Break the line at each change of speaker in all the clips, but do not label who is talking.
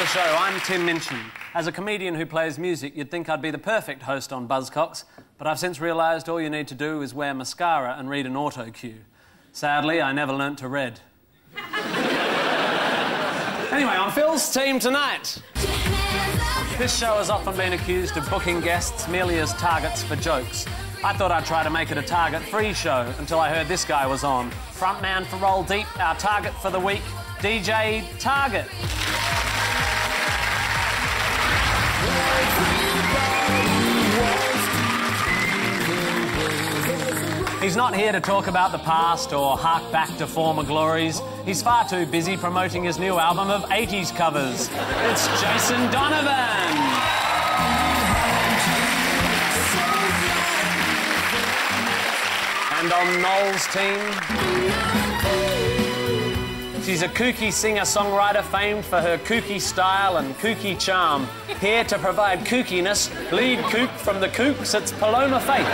show. I'm Tim Minchin. As a comedian who plays music, you'd think I'd be the perfect host on Buzzcocks, but I've since realised all you need to do is wear mascara and read an auto cue. Sadly, I never learnt to read. Anyway, on Phil's team tonight. This show has often been accused of booking guests merely as targets for jokes. I thought I'd try to make it a target-free show until I heard this guy was on. Frontman for Roll Deep, our target for the week, DJ Target. He's not here to talk about the past or hark back to former glories. He's far too busy promoting his new album of 80s covers. It's Jason Donovan. And on Noel's team, she's a kooky singer-songwriter famed for her kooky style and kooky charm. Here to provide kookiness, lead kook from the Kooks, it's Paloma Faith.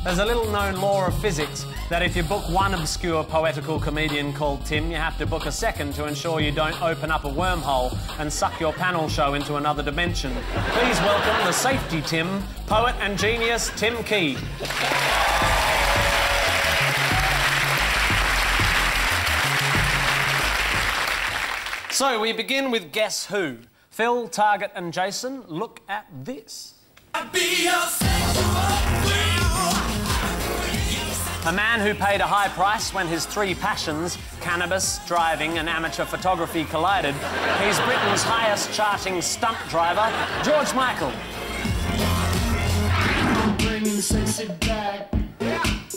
There's a little-known law of physics that if you book one obscure poetical comedian called Tim, you have to book a second to ensure you don't open up a wormhole and suck your panel show into another dimension. Please welcome the safety Tim, poet and genius Tim Key. So we begin with Guess Who. Phil, Target and Jason, look at this. A man who paid a high price when his three passions, cannabis, driving and amateur photography collided. He's Britain's highest charting stunt driver, George Michael.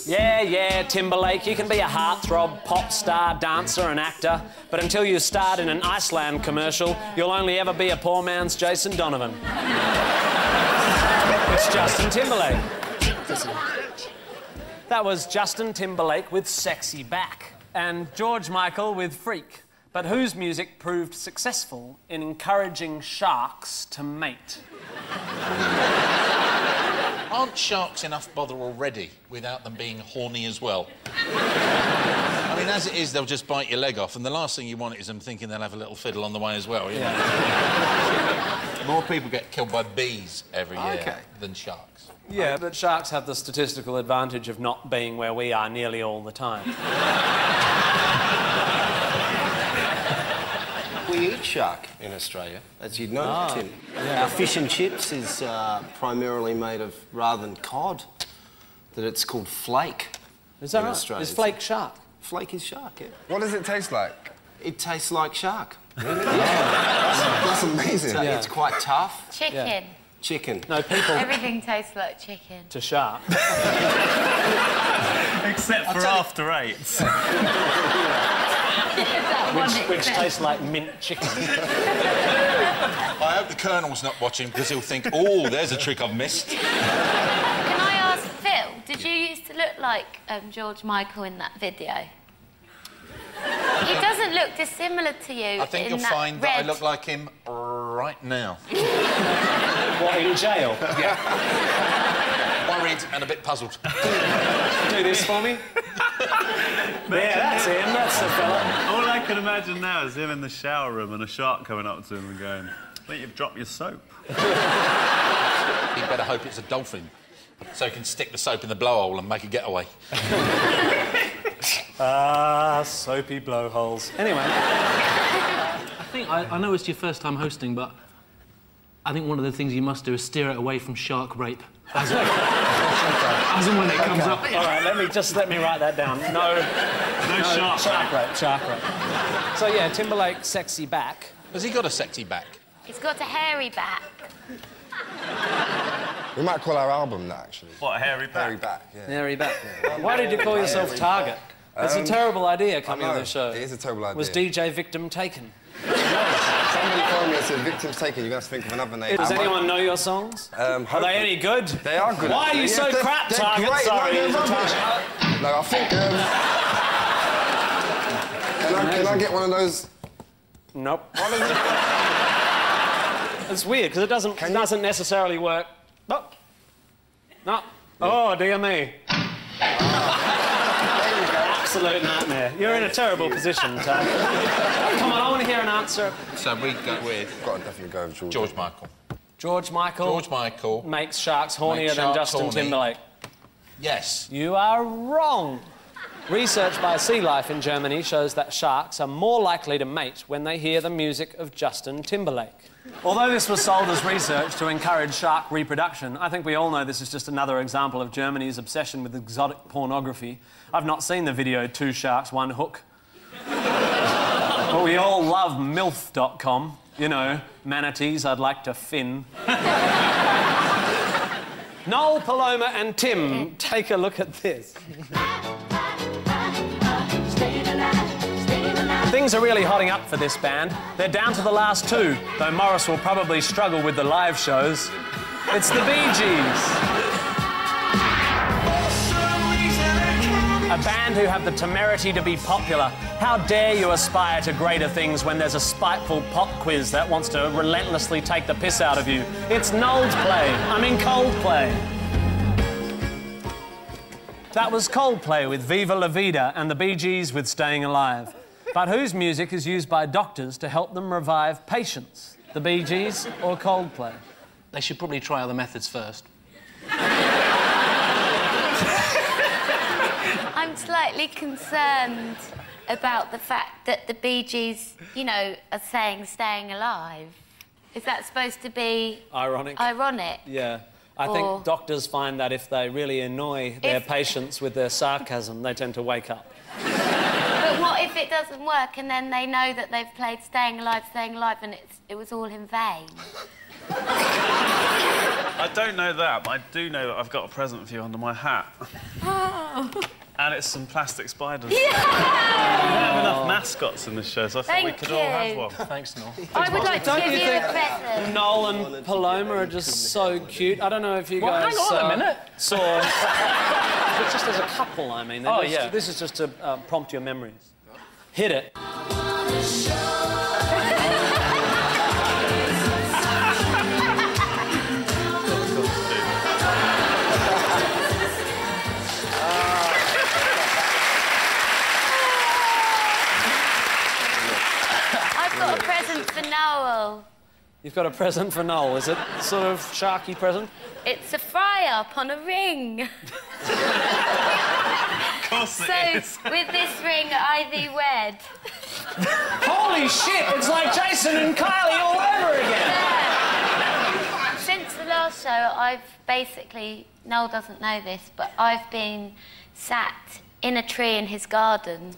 Yeah, Timberlake, you can be a heartthrob, pop star, dancer and actor, but until you start in an Iceland commercial, you'll only ever be a poor man's Jason Donovan. It's Justin Timberlake. That was Justin Timberlake with Sexy Back and George Michael with Freak. But whose music proved successful in encouraging sharks to mate?
Aren't sharks enough bother already without them being horny as well? I mean, as it is, they'll just bite your leg off, and the last thing you want is them thinking they'll have a little fiddle on the way as well, you know? More people get killed by bees every year than sharks.
Yeah, but sharks have the statistical advantage of not being where we are nearly all the time.
We eat shark in Australia, as you'd know, Tim. Yeah. Our fish and chips is primarily made of, rather than cod, that it's called flake.
Is that
in
right?
Australia.
Is flake shark?
Flake is shark, yeah.
What does it taste like?
It tastes like shark.
Really? Yeah. That's amazing.
It's quite tough.
Chicken.
Yeah. Chicken.
No, people...
Everything tastes like chicken.
To shark.
Except for after eights.
which tastes like mint chicken.
I hope the Colonel's not watching, because he'll think, oh, there's a trick I've missed.
Can I ask, Phil, did you used to look like George Michael in that video? He doesn't look dissimilar to you.
I think you'll find that I look like him right now.
What, in jail?
Yeah. Worried and a bit puzzled.
Do this for me? Yeah, that's him, that's the fella.
All I can imagine now is him in the shower room and a shark coming up to him and going, I think you've dropped your soap.
He'd better hope it's a dolphin, so he can stick the soap in the blowhole and make a getaway.
Soapy blowholes. Anyway.
I know it's your first time hosting, but I think one of the things you must do is steer it away from shark rape. As and when it comes up.
All right, let me write that down. No shark rape. So, yeah, Timberlake, Sexy Back.
Has he got a sexy back?
He's got a hairy back.
We might call our album that, actually.
What, a hairy back?
Hairy Back, yeah.
Hairy Back. Why did you call yourself Target? It's a terrible idea coming on the show.
It is a terrible idea.
Was DJ Victim taken?
Somebody told me it said Victim's taken. You're going to think of another name.
Does anyone know your songs? Are they any good?
They are good.
Why are you so crap, Target?
Great.
Sorry.
No, I think... can I get one of those?
Nope. It's weird, because it doesn't necessarily work. No. Oh, dear me. Absolute nightmare. You're in a terrible position, Tom. Come on, I want to hear an answer.
So we go with...
Got to definitely go with George.
George Michael.
George Michael.
George Michael.
Makes sharks hornier
Makes
than
sharks
Justin
horny.
Timberlake.
Yes.
You are wrong. Research by Sea Life in Germany shows that sharks are more likely to mate when they hear the music of Justin Timberlake. Although this was sold as research to encourage shark reproduction, I think we all know this is just another example of Germany's obsession with exotic pornography. I've not seen the video Two Sharks, One Hook. But we all love MILF.com. You know, manatees I'd like to fin. Noel, Paloma and Tim, take a look at this. Things are really hotting up for this band. They're down to the last two, though Morris will probably struggle with the live shows. It's the Bee Gees. A band who have the temerity to be popular. How dare you aspire to greater things when there's a spiteful pop quiz that wants to relentlessly take the piss out of you? It's Coldplay. That was Coldplay with Viva La Vida and the Bee Gees with Staying Alive. But whose music is used by doctors to help them revive patients? The Bee Gees or Coldplay?
They should probably try other methods first.
I'm slightly concerned about the fact that the Bee Gees, you know, are saying staying alive. Is that supposed to be...
Ironic?
Ironic?
Yeah. I think doctors find that if they really annoy their patients with their sarcasm, they tend to wake up.
But what if it doesn't work and then they know that they've played Staying Alive, and it was all in vain?
I don't know that, but I do know that I've got a present for you under my hat.
Oh.
And it's some plastic spiders.
Yeah!
We don't have enough mascots in this show, so I thought we could all have one.
Thanks, Noel.
I would like to give you a present.
Noel and Paloma are just so cute. I don't know if you guys
hang on a minute.
saw... It's just as a couple, I mean.
Oh, yeah.
This is just to prompt your memories. Hit it.
I've got a present for Noel.
You've got a present for Noel. Is it sort of sharky present?
It's a fry-up on a ring.
Of course it is.
So, with this ring, I thee wed.
Holy shit! It's like Jason and Kylie all over again!
Yeah. Since the last show, I've basically... Noel doesn't know this, but I've been sat in a tree in his garden.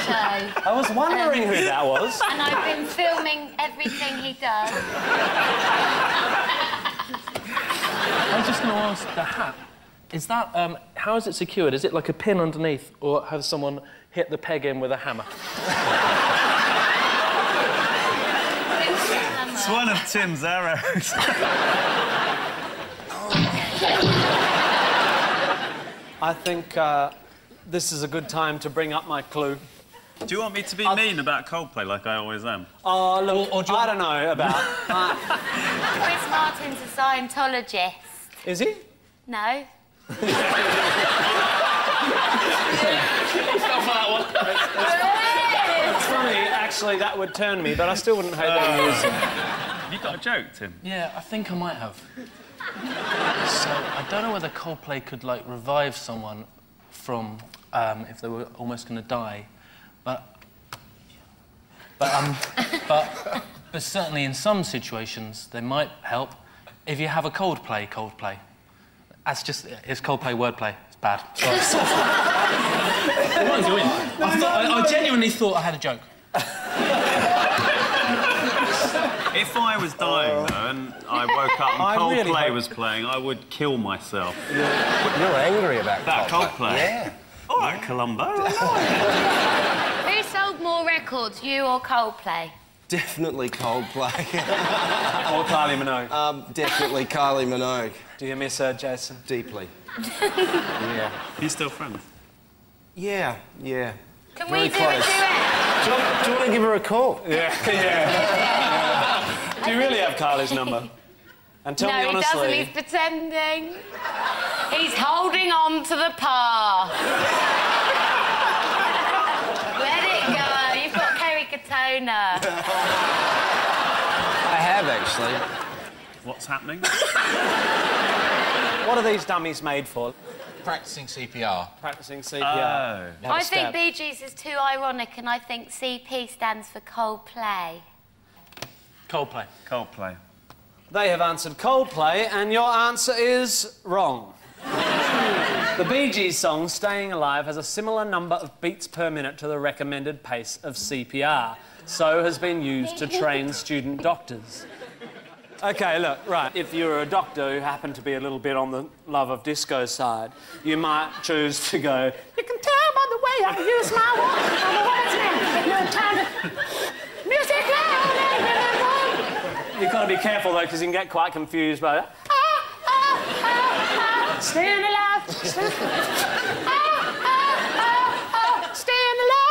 I was wondering who that was.
And I've been filming everything he does.
I'm just going to ask, the hat, is that, how is it secured? Is it like a pin underneath, or has someone hit the peg in with a hammer?
It's one of Tim's arrows.
I think this is a good time to bring up my clue.
Do you want me to be mean about Coldplay like I always am?
Oh, look, I don't know about...
Chris Martin's a Scientologist.
Is he?
No.
It's funny, actually, that would turn me, but I still wouldn't hate that music.
You got a joke, Tim?
Yeah, I think I might have. So, I don't know whether Coldplay could, like, revive someone from, if they were almost going to die, but certainly in some situations, they might help if you have a Coldplay. That's just... It's Coldplay wordplay. It's bad. It won't go in. I genuinely thought I had a joke.
If I was dying, though, and I woke up and Coldplay was playing, I would kill myself.
You're angry about
Coldplay?
Yeah.
All right, Columbo.
Who sold more records, you or Coldplay?
Definitely Coldplay.
Or Kylie Minogue.
Definitely Kylie Minogue.
Do you miss her, Jason?
Deeply. Yeah.
You still friends?
Yeah.
Can
Very
we do
close.
a duet?
Do you want to give her a call?
Yeah. Do you really have Kylie's number? And tell me honestly...
No, he doesn't. He's pretending. He's holding on to the par. Let it go. You've got Kerry Katona.
I have, actually.
What's happening?
What are these dummies made for?
Practising CPR.
Practising CPR.
Oh.
I think Bee Gees is too ironic, and I think CP stands for Coldplay.
Coldplay.
Coldplay.
They have answered Coldplay, and your answer is wrong. The Bee Gees song Staying Alive has a similar number of beats per minute to the recommended pace of CPR, so has been used to train student doctors. OK, look, right, if you're a doctor who happened to be a little bit on the love of disco side, you might choose to go, you can tell by the way I use my watch, I'm a wise man, no time to... Music loud. You've got to be careful, though, because you can get quite confused by that. Staying alive. Staying alive. Staying alive.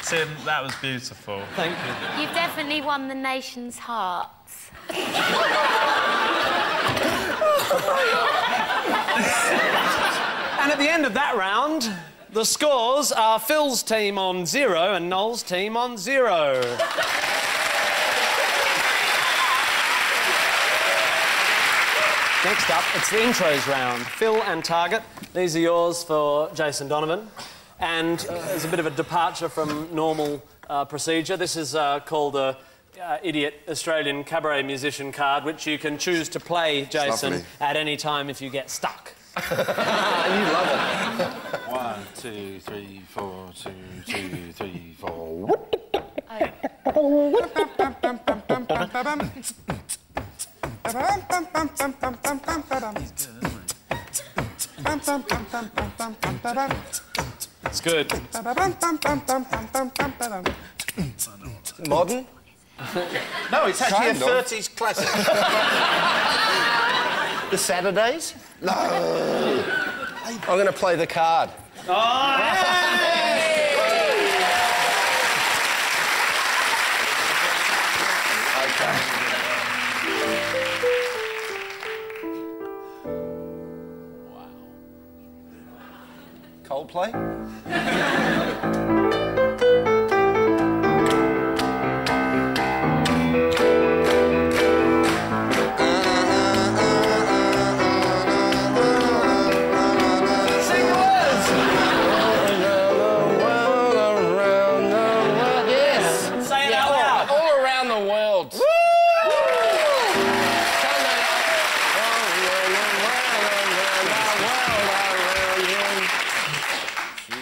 Tim, that was beautiful.
Thank you.
You've definitely won the nation's hearts.
And at the end of that round, the scores are Phil's team on 0 and Noel's team on 0. Next up, it's the intros round. Phil and Target, these are yours for Jason Donovan. And there's a bit of a departure from normal procedure. This is called a idiot Australian cabaret musician card, which you can choose to play, Jason, at any time if you get stuck.
You love it.
1, 2, 3, 4, 2, 2, 3, 4.
It's good.
Modern?
No, it's actually a 30s classic.
The Saturdays? No. I'm going to play the card.
Oh,
Coldplay?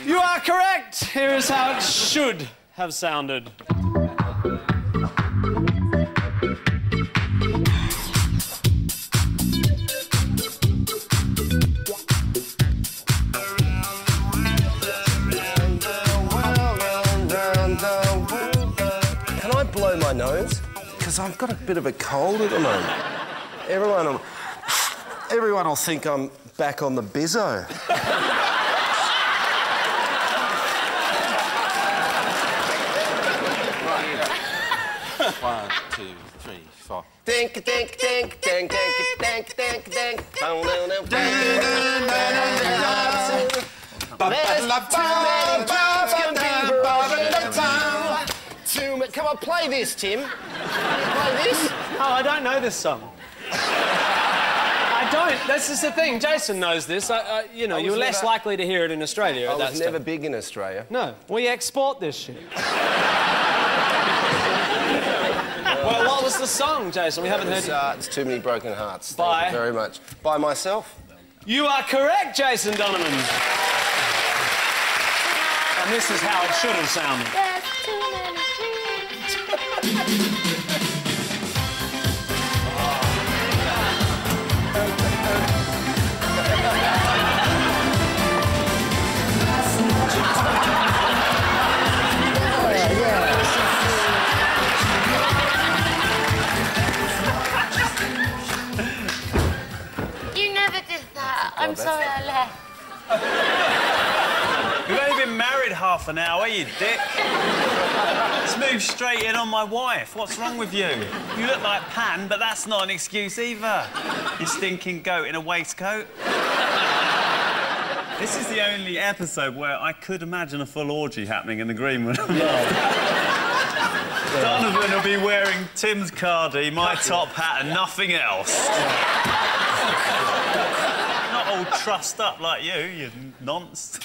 You are correct. Here is how it should have sounded.
Can I blow my nose? Because I've got a bit of a cold at the moment. Everyone will think I'm back on the bizzo.
1, 2, 3, 4.
Dink, dink, dink, dink, dink, dink, dink, dink. Come on, play this, Tim. Play this.
Oh, I don't know this song. I don't. This is the thing. Jason knows this. You know, you're less likely to hear it in Australia.
I was never big in Australia.
No, we export this shit. Well, what was the song, Jason? We haven't heard it.
It's Too Many Broken Hearts.
By?
Thank you very much. By myself.
You are correct, Jason Donovan. And this is how it should have sounded.
There's too many dreams. You never did that. I'm sorry.
half an hour, you dick. Let's move straight in on my wife. What's wrong with you? You look like Pan, but that's not an excuse either. You stinking goat in a waistcoat. This is the only episode where I could imagine a full orgy happening in the green room. Donovan will be wearing Tim's cardi, my top hat and nothing else. Not all trussed up like you nonce.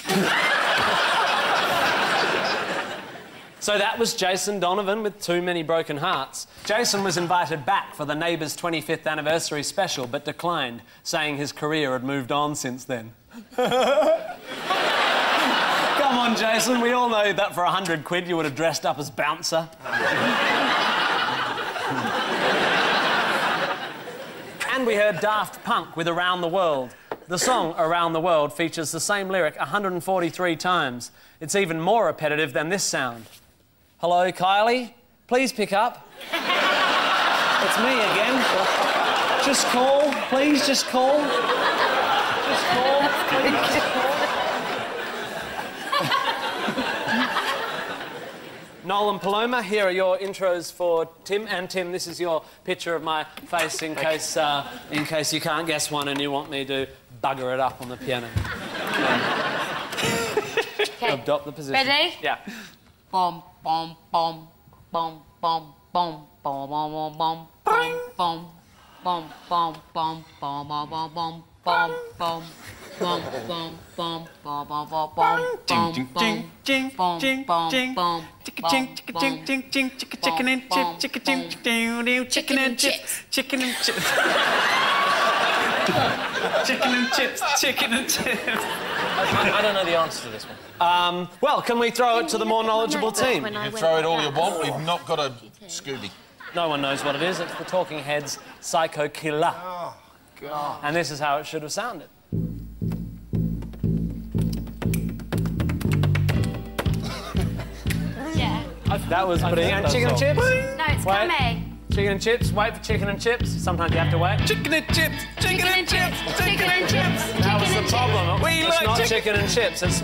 So that was Jason Donovan with Too Many Broken Hearts. Jason was invited back for the Neighbours 25th anniversary special, but declined, saying his career had moved on since then. Come on, Jason, we all know that for 100 quid you would have dressed up as Bouncer. And we heard Daft Punk with Around the World. The song Around the World features the same lyric 143 times. It's even more repetitive than this sound. Hello, Kylie? Please pick up. It's me again. Just call, please, just call. Just call, please, just call. Noel and Paloma, here are your intros for Tim. And Tim, this is your picture of my face in case you can't guess one and you want me to bugger it up on the piano.
Okay.
Adopt the position.
Ready?
Yeah.
Bom, bom, bom, bom, bom, bom, bom, bom, bom, bom, bom, bom, bom, bom, bom, bom, bom, bom, bom, bom. Bum bum bum bum bum bum bum bum bum bum bum bum chicken and chips chicken and chips chicken and chips
Chicken and chips, chicken and chips.
I don't know the answer to this one.
Well, can we throw it to the more knowledgeable team?
You can throw it all you want. We've not got a Scooby.
No one knows what it is. It's the Talking Heads' Psycho Killer.
Oh, God.
And this is how it should have sounded.
Yeah.
That was putting in chicken and chips.
No, it's coming.
Chicken and chips. Wait for chicken and chips. Sometimes you have to wait.
Chicken and chips,
Chicken and chips. Chicken and chips.
That was
Chicken
the
and
problem.
We
It's
like
not
chicken.
chicken and chips. It's...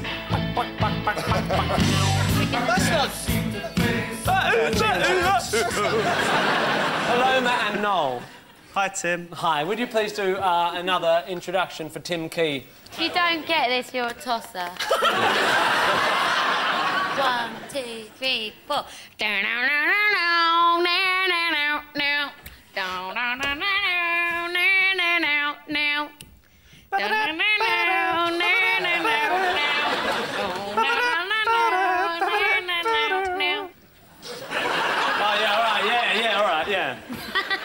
That's not...
Paloma and Noel.
Hi, Tim.
Hi. Would you please do another introduction for Tim Key?
If you don't get this, you're a tosser. 1, 2, 3, 4.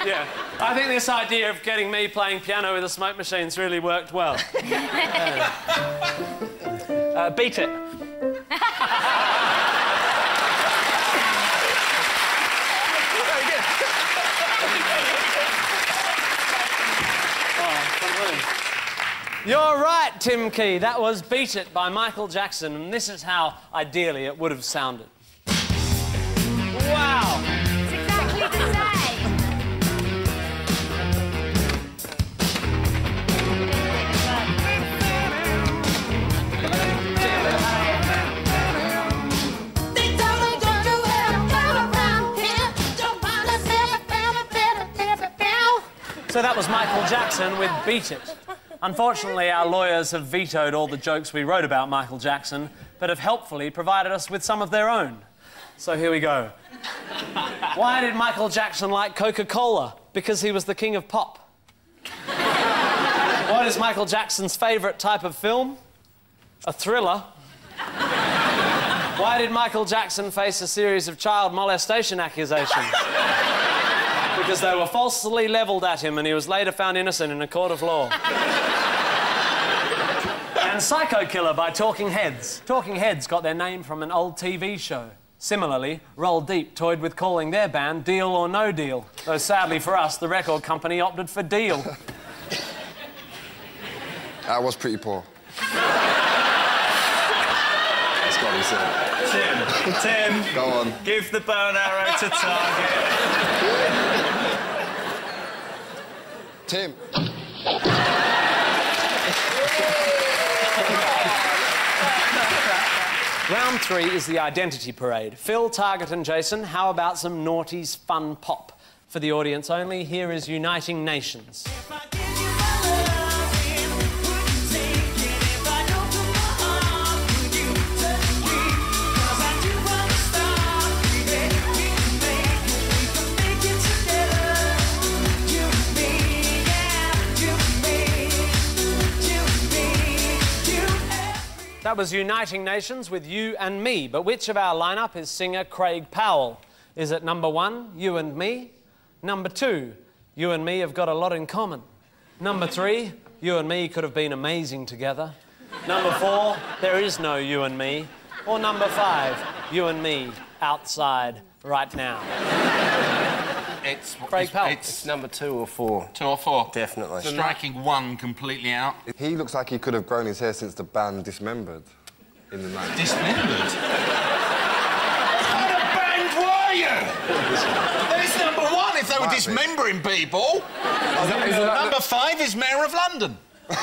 Yeah. I think this idea of getting me playing piano with a smoke machine's really worked well. Beat it. You're right, Tim Key. That was Beat It by Michael Jackson, and this is how, ideally, it would have sounded. Wow!
It's exactly the same.
So that was Michael Jackson with Beat It. Unfortunately, our lawyers have vetoed all the jokes we wrote about Michael Jackson, but have helpfully provided us with some of their own. So here we go. Why did Michael Jackson like Coca-Cola? Because he was the king of pop. What is Michael Jackson's favourite type of film? A thriller. Why did Michael Jackson face a series of child molestation accusations? Because they were falsely levelled at him and he was later found innocent in a court of law. And Psycho Killer by Talking Heads. Talking Heads got their name from an old TV show. Similarly, Roll Deep toyed with calling their band Deal or No Deal, though sadly for us, the record company opted for Deal.
I was pretty poor. That's what he said.
Tim,
Go on.
give the bow and arrow to target.
Tim.
Round 3 is the identity parade. Phil, Target and Jason, how about some Naughty's fun pop? For the audience only, here is Uniting Nations. That was Uniting Nations with You and Me, but which of our lineup is singer Craig Powell? Is it number 1, You and Me? Number 2, You and Me have got a lot in common. Number 3, You and Me could have been amazing together. Number 4, there is no You and Me. Or number 5, You and Me outside right now.
It's
Craig Powell.
It's number 2 or 4.
2 or 4.
Definitely.
Striking one completely out.
He looks like he could have grown his hair since the band Dismembered in the 90s.
Dismembered? What kind of band were you? There's number 1 if they were dismembering people. Number 5 is Mayor of London.
Isn't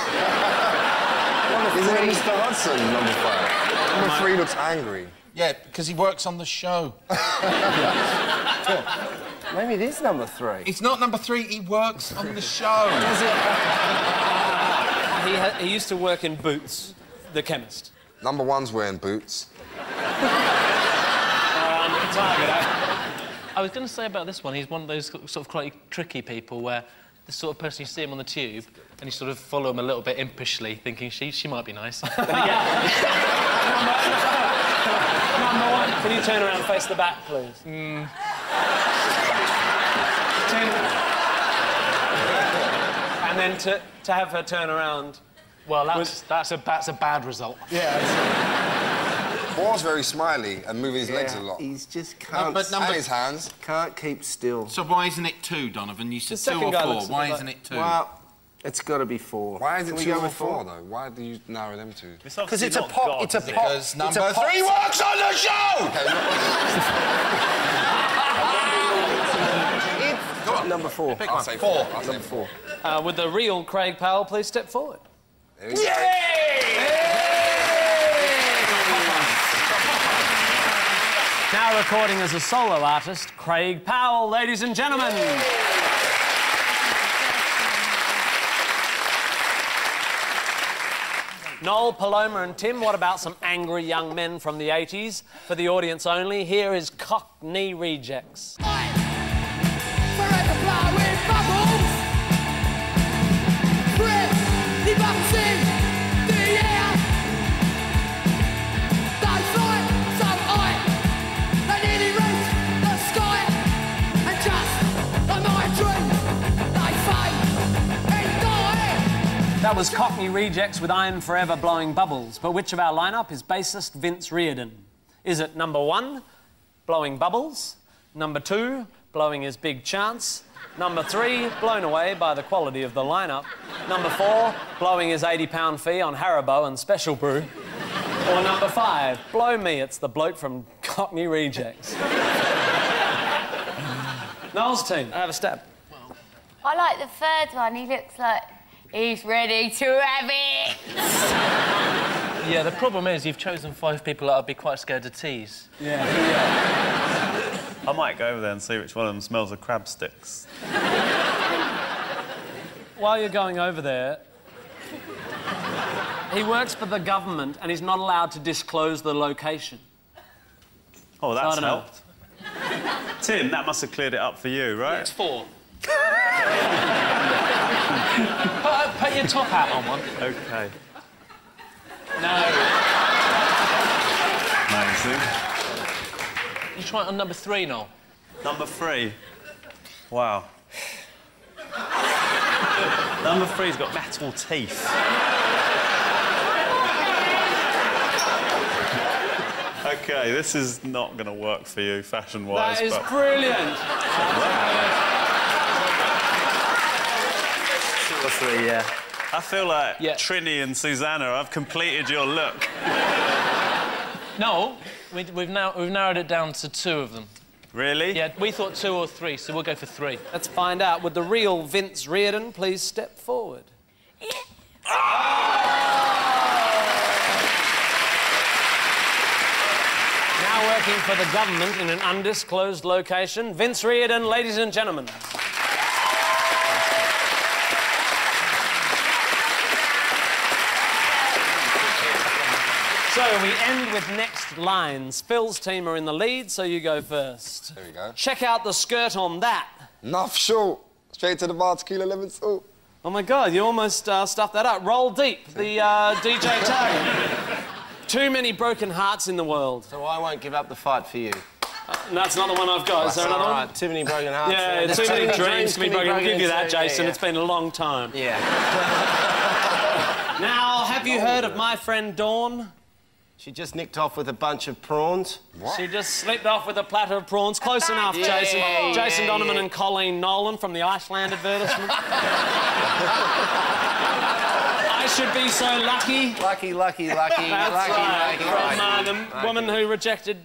it Mr. Hudson, number 5? Number 3 looks angry.
Yeah, because he works on the show.
Maybe it is number 3.
It's not number 3, he works on the show.
He used to work in Boots, the chemist.
Number 1's wearing boots.
Target,
I was going to say about this one, he's one of those sort of quite tricky people where the sort of person you see him on the tube and you sort of follow him a little bit impishly, thinking she might be nice. Then again...
Number 1, can you turn around and face the back, please? And then to have her turn around.
Well, that's a bad result.
Yeah.
4's very smiley and moving his legs a lot.
He's just can't...
And his hands.
Can't keep still.
So why isn't it 2, Donovan? You said 2 or 4. Why isn't it 2?
Well, it's got to be 4.
Why is it 2 or 4,
4
though? Why do you narrow them to?
Because it's a pop. It's a pop.
Because number 3 works on the show!
Number 4.
I'll say 4. I'll say 4.
Would the real Craig Powell please step forward? Now recording as a solo artist, Craig Powell, ladies and gentlemen. Noel, Paloma and Tim, what about some angry young men from the 80s? For the audience only, here is Cockney Rejects.
Forever blowing bubbles, breath, the bubbles in the air. They fly so high, they nearly reach the sky. And just like my dream, they fade and die.
That was Cockney Rejects with I'm Forever Blowing Bubbles. But which of our lineup is bassist Vince Reardon? Is it number 1, Blowing Bubbles? Number 2, Blowing His Big Chance? Number 3, blown away by the quality of the lineup? Number 4, blowing his £80 fee on Haribo and Special Brew? Or number 5, blow me, it's the bloke from Cockney Rejects? Noel's team, have a stab.
I like the third one. He looks like he's ready to have it.
Yeah, the problem is you've chosen 5 people that I'd be quite scared to tease.
Yeah.
I might go over there and see which one of them smells of crab sticks.
While you're going over there, he works for the government and he's not allowed to disclose the location.
Oh, that's
I don't know.
helped. Tim, that must have cleared it up for you, right?
It's 4. Put your top hat on one.
OK.
No.
Amazing.
You try it on number 3, Noel.
Number 3. Wow. Number 3's got metal teeth. OK, this is not going to work for you, fashion-wise.
That is
but...
brilliant.
2 or 3, yeah.
I feel like Trini and Susanna, I've completed your look.
No, we've narrowed it down to 2 of them.
Really?
Yeah, we thought 2 or 3, so we'll go for 3.
Let's find out. Would the real Vince Reardon please step forward?
Yeah.
working for the government in an undisclosed location. Vince Riordan, ladies and gentlemen. So we end with next lines. Phil's team are in the lead, so you go first.
There we go.
Check out the skirt on that.
Enough short. Straight to the bar, tequila, lemon salt.
Oh my God, you almost stuffed that up. Roll deep, the DJ tag. Too many broken hearts in the world.
So I won't give up the fight for you.
No, that's not the one I've got. Is there another one?
Right, too many broken hearts.
Yeah, too many dreams can be broken. I'll give you that, Jason.
Yeah.
It's been a long time.
Yeah.
Now, have you heard of my friend Dawn?
She just nicked off with a bunch of prawns.
What?
She just slipped off with a platter of prawns. Close enough, Jason. Jason Donovan and Colleen Nolan from the Iceland advertisement. I should be so lucky.
Lucky.
That's right. From the woman who rejected...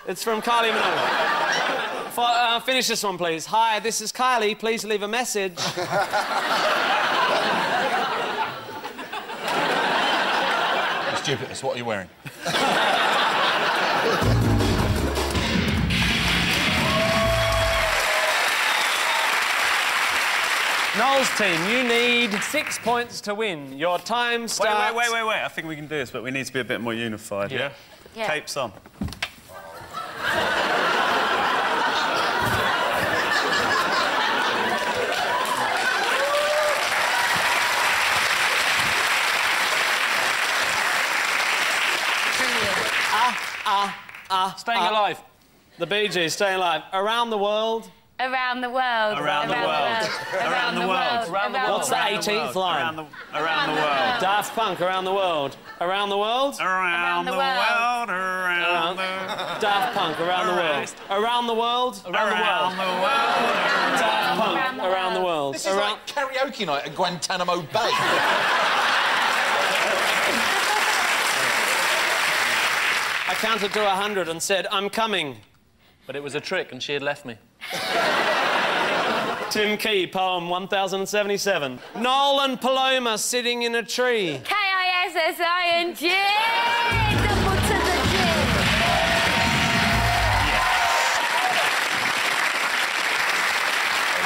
it's from Kylie Minogue. Finish this one, please. Hi, this is Kylie. Please leave a message.
Stupidness, what are you wearing?
Noel's team, you need 6 points to win. Your time starts...
Wait. I think we can do this, but we need to be a bit more unified, yeah?
Yeah.
Capes on.
Staying alive. The Bee Gees, staying alive. Around the world.
Around the world.
Around the world. Around the world.
What's the 18th line?
Around the world.
Daft Punk, around the world. Around the world?
Around the world. Around the
Daft Punk, around the world. Around the world?
Around the world.
Daft Punk, around the world.
This is like karaoke night at Guantanamo Bay.
I counted to 100 and said, I'm coming.
But it was a trick and she had left me.
Tim Key, poem 1077. Noel and Paloma sitting in a tree.
K-I-S-S-I-N-G. Double to the G.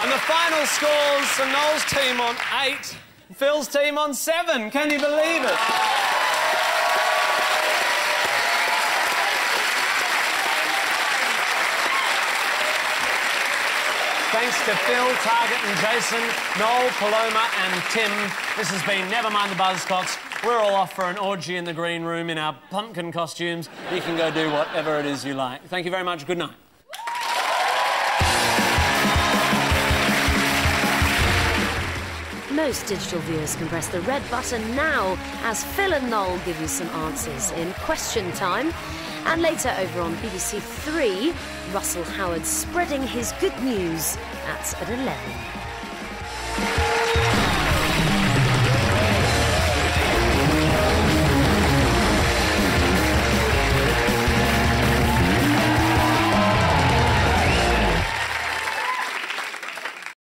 And the final scores, so Noel's team on 8, Phil's team on 7. Can you believe it? Thanks to Phil, Target and Jason, Noel, Paloma and Tim. This has been Nevermind the Buzzcocks. We're all off for an orgy in the green room in our pumpkin costumes. You can go do whatever it is you like. Thank you very much. Good night.
Most digital viewers can press the red button now as Phil and Noel give you some answers in Question Time. And later over on BBC 3, Russell Howard spreading his good news at 11.